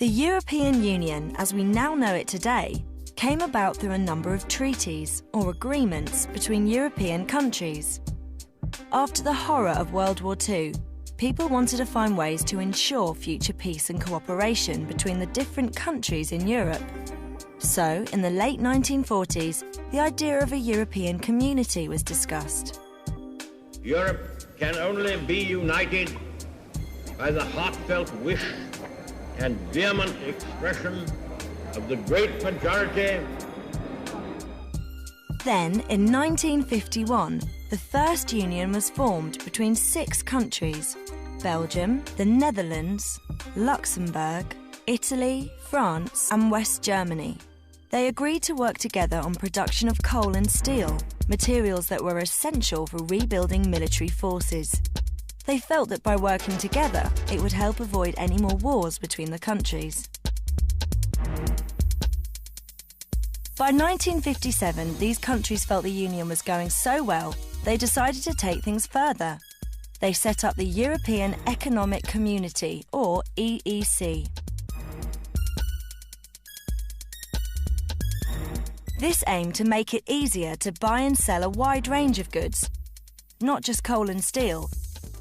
The European Union, as we now know it today, came about through a number of treaties or agreements between European countries. After the horror of World War II, people wanted to find ways to ensure future peace and cooperation between the different countries in Europe. So, in the late 1940s, the idea of a European community was discussed. Europe can only be united by the heartfelt wish and vehement expression of the great majority. Then, in 1951, the first union was formed between 6 countries: Belgium, the Netherlands, Luxembourg, Italy, France and West Germany. They agreed to work together on production of coal and steel, materials that were essential for rebuilding military forces. They felt that by working together, it would help avoid any more wars between the countries. By 1957, these countries felt the Union was going so well, they decided to take things further. They set up the European Economic Community, or EEC. This aimed to make it easier to buy and sell a wide range of goods, not just coal and steel,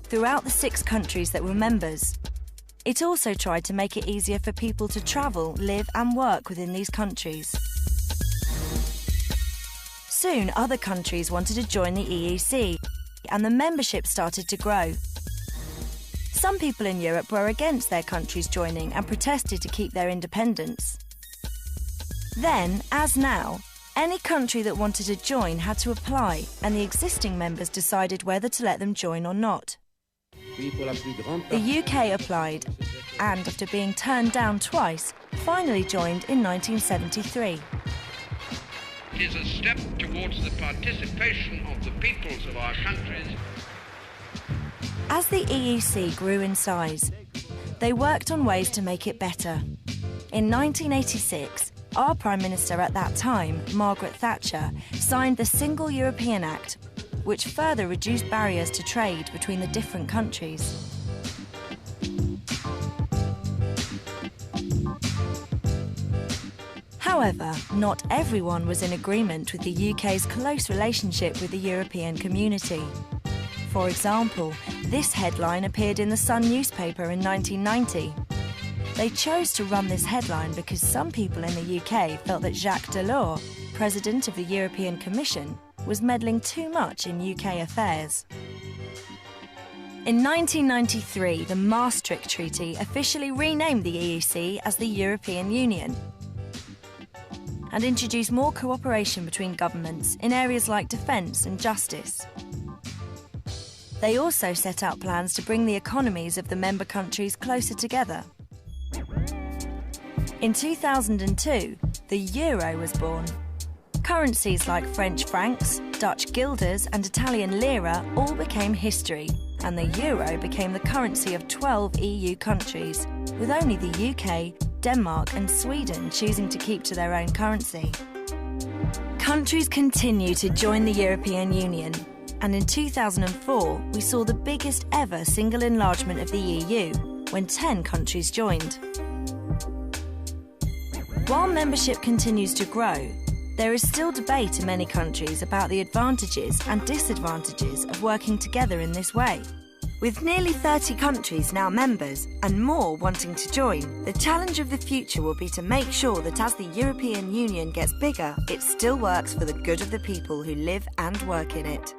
throughout the 6 countries that were members. It also tried to make it easier for people to travel, live and work within these countries. Soon, other countries wanted to join the EEC, and the membership started to grow. Some people in Europe were against their countries joining and protested to keep their independence. Then, as now, any country that wanted to join had to apply, and the existing members decided whether to let them join or not. The UK applied, and after being turned down twice, finally joined in 1973. It is a step towards the participation of the peoples of our countries. As the EEC grew in size, they worked on ways to make it better. In 1986, our Prime Minister at that time, Margaret Thatcher, signed the Single European Act, which further reduced barriers to trade between the different countries. However, not everyone was in agreement with the UK's close relationship with the European community. For example, this headline appeared in the Sun newspaper in 1990. They chose to run this headline because some people in the UK felt that Jacques Delors, President of the European Commission, was meddling too much in UK affairs. In 1993, the Maastricht Treaty officially renamed the EEC as the European Union and introduced more cooperation between governments in areas like defence and justice. They also set out plans to bring the economies of the member countries closer together. In 2002, the euro was born. Currencies like French francs, Dutch guilders and Italian lira all became history, and the euro became the currency of 12 EU countries, with only the UK, Denmark and Sweden choosing to keep to their own currency. Countries continue to join the European Union, and in 2004 we saw the biggest ever single enlargement of the EU, when 10 countries joined. While membership continues to grow, there is still debate in many countries about the advantages and disadvantages of working together in this way. With nearly 30 countries now members and more wanting to join, the challenge of the future will be to make sure that as the European Union gets bigger, it still works for the good of the people who live and work in it.